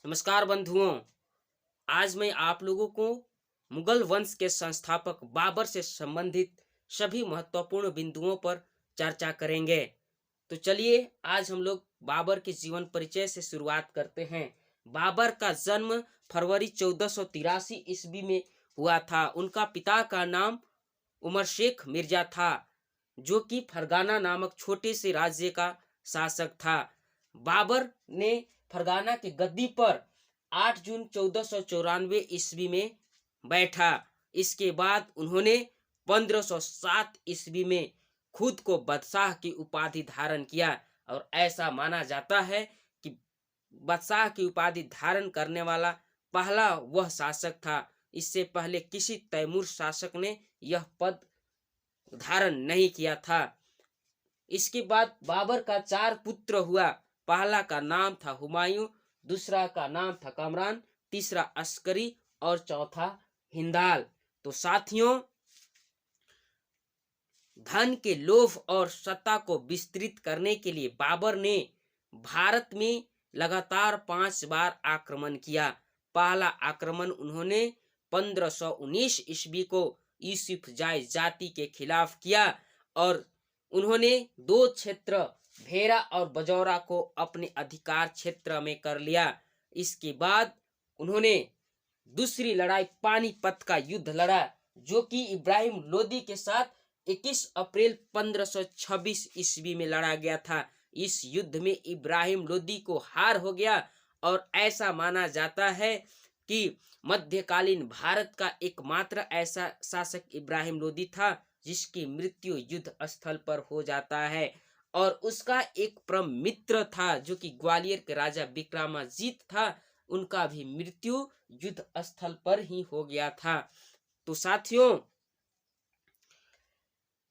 नमस्कार बंधुओं। आज मैं आप लोगों को मुगल वंश के संस्थापक बाबर से संबंधित सभी महत्वपूर्ण बिंदुओं पर चर्चा करेंगे। तो चलिए आज हम लोग बाबर के जीवन परिचय से शुरुआत करते हैं। बाबर का जन्म फरवरी 1483 ईस्वी में हुआ था। उनका पिता का नाम उमर शेख मिर्जा था, जो कि फरगाना नामक छोटे से राज्य का शासक था। बाबर ने फरगाना की गद्दी पर 8 जून 1494 ईस्वी में बैठा। इसके बाद उन्होंने 1507 ईस्वी में खुद को बादशाह की उपाधि धारण किया और ऐसा माना जाता है कि बादशाह की उपाधि धारण करने वाला पहला वह शासक था। इससे पहले किसी तैमूर शासक ने यह पद धारण नहीं किया था। इसके बाद बाबर का 4 पुत्र हुआ। पहला का नाम था हुमायूं, दूसरा का नाम था कमरान, तीसरा अस्करी और चौथा हिंदाल। तो साथियों, धन के लोभ और सत्ता को विस्तृत करने के लिए बाबर ने भारत में लगातार 5 बार आक्रमण किया। पहला आक्रमण उन्होंने 1519 ईस्वी को यूसुफ जाय जाति के खिलाफ किया और उन्होंने 2 क्षेत्र भेरा और बजौरा को अपने अधिकार क्षेत्र में कर लिया। इसके बाद उन्होंने दूसरी लड़ाई पानीपत का युद्ध लड़ा, जो कि इब्राहिम लोदी के साथ 21 अप्रैल 1526 ईस्वी में लड़ा गया था। इस युद्ध में इब्राहिम लोदी को हार हो गया और ऐसा माना जाता है कि मध्यकालीन भारत का एकमात्र ऐसा शासक इब्राहिम लोदी था जिसकी मृत्यु युद्ध स्थल पर हो जाता है। और उसका एक परम मित्र था जो कि ग्वालियर के राजा विक्रमाजीत था, उनका भी मृत्यु युद्ध स्थल पर ही हो गया था। तो साथियों,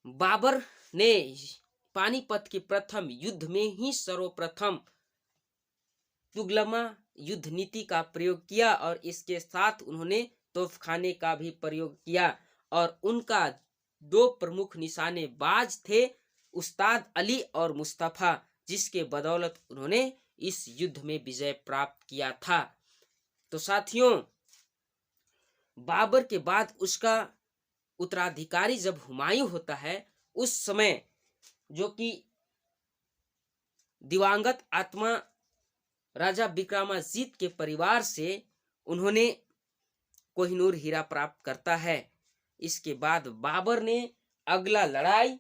बाबर ने पानीपत के प्रथम युद्ध में ही सर्वप्रथम तुगलमा युद्ध नीति का प्रयोग किया और इसके साथ उन्होंने तोपखाने का भी प्रयोग किया और उनका 2 प्रमुख निशानेबाज थे, उस्ताद अली और मुस्तफा, जिसके बदौलत उन्होंने इस युद्ध में विजय प्राप्त किया था। तो साथियों, बाबर के बाद उसका उत्तराधिकारी जब हुमायूं होता है, उस समय जो कि दिवंगत आत्मा राजा विक्रमाजीत के परिवार से उन्होंने कोहिनूर हीरा प्राप्त करता है। इसके बाद बाबर ने अगला लड़ाई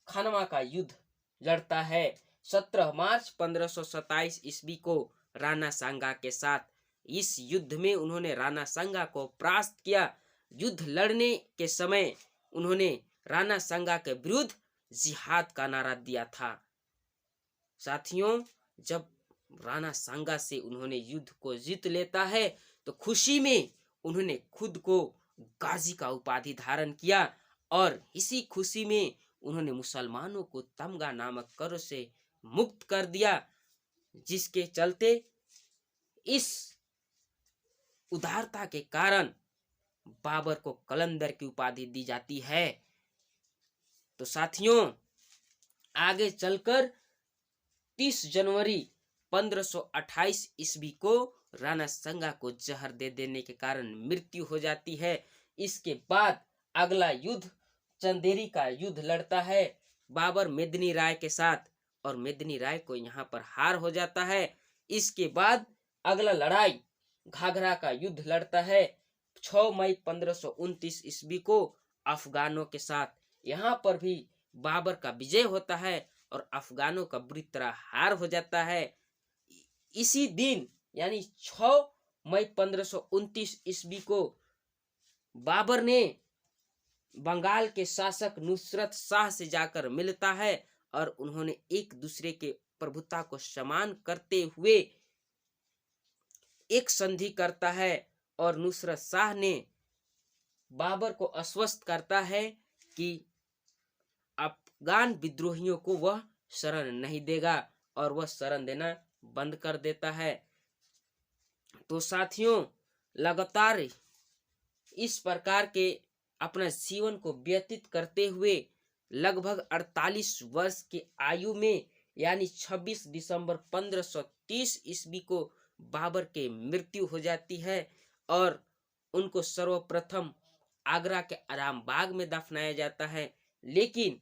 खनवा का युद्ध लड़ता है 17 मार्च 1527 ईस्वी को राणा सांगा के साथ। इस युद्ध में उन्होंने राणा सांगा को परास्त किया। युद्ध लड़ने के समय उन्होंने राणा सांगा के विरुद्ध जिहाद का नारा दिया था। साथियों, जब राणा सांगा से उन्होंने युद्ध को जीत लेता है तो खुशी में उन्होंने खुद को गाजी का उपाधि धारण किया और इसी खुशी में उन्होंने मुसलमानों को तमगा नामक कर से मुक्त कर दिया, जिसके चलते इस उदारता के कारण बाबर को कलंदर की उपाधि दी जाती है। तो साथियों, आगे चलकर 30 जनवरी 1528 ईस्वी को राणा सांगा को जहर दे देने के कारण मृत्यु हो जाती है। इसके बाद अगला युद्ध चंदेरी का युद्ध लड़ता है बाबर मेदिनी राय के साथ और मेदिनी राय को यहाँ पर हार हो जाता है। इसके बाद अगला लड़ाई घाघरा का युद्ध लड़ता है 6 मई 1529 ईस्वी को अफगानों के साथ। यहाँ पर भी बाबर का विजय होता है और अफगानों का बुरी तरह हार हो जाता है। इसी दिन यानी 6 मई 1529 ईस्वी को बाबर ने बंगाल के शासक नुसरत शाह से जाकर मिलता है और उन्होंने एक दूसरे के प्रभुता को सम्मान करते हुए एक संधि करता है और नुसरत शाह ने बाबर को आश्वस्त करता है कि अफगान विद्रोहियों को वह शरण नहीं देगा और वह शरण देना बंद कर देता है। तो साथियों, लगातार इस प्रकार के अपना जीवन को व्यतीत करते हुए लगभग 48 वर्ष की आयु में यानी 26 दिसंबर 1530 ईस्वी को बाबर के मृत्यु हो जाती है और उनको सर्वप्रथम आगरा के आराम बाग में दफनाया जाता है। लेकिन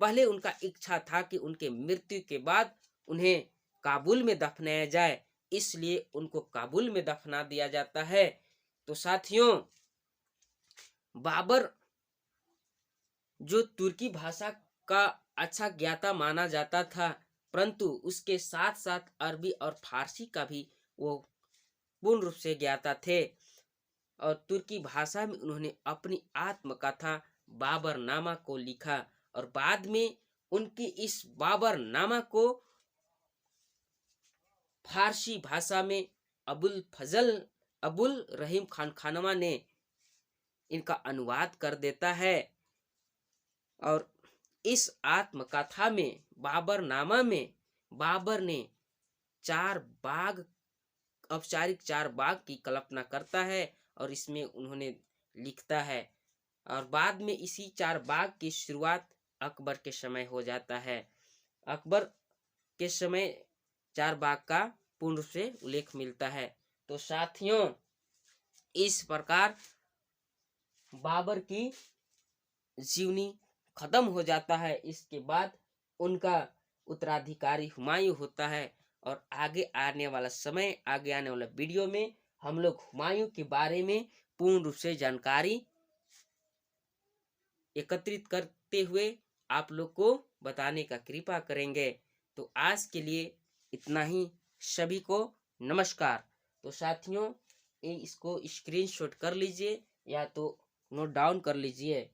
पहले उनका इच्छा था कि उनके मृत्यु के बाद उन्हें काबुल में दफनाया जाए, इसलिए उनको काबुल में दफना दिया जाता है। तो साथियों, बाबर जो तुर्की भाषा का अच्छा ज्ञाता माना जाता था, परंतु उसके साथ साथ अरबी और फारसी का भी वो पूर्ण रूप से ज्ञाता थे और तुर्की भाषा में उन्होंने अपनी आत्मकथा बाबरनामा को लिखा और बाद में उनकी इस बाबरनामा को फारसी भाषा में अबुल रहीम खान खानवा ने इनका अनुवाद कर देता है। और इस आत्मकथा में बाबरनामा में बाबर ने औपचारिक 4 बाग की कल्पना करता है और इसमें उन्होंने लिखता है और बाद में इसी 4 बाग की शुरुआत अकबर के समय हो जाता है। अकबर के समय 4 बाग का पूर्ण रूप से उल्लेख मिलता है। तो साथियों, इस प्रकार बाबर की जीवनी खत्म हो जाता है। इसके बाद उनका उत्तराधिकारी हुमायूं होता है और आगे आने वाला वीडियो में हम लोग हुमायूं के बारे में पूर्ण रूप से जानकारी एकत्रित करते हुए आप लोग को बताने का कृपा करेंगे। तो आज के लिए इतना ही। सभी को नमस्कार। तो साथियों, इसको स्क्रीनशॉट कर लीजिए या तो नोट डाउन कर लीजिए।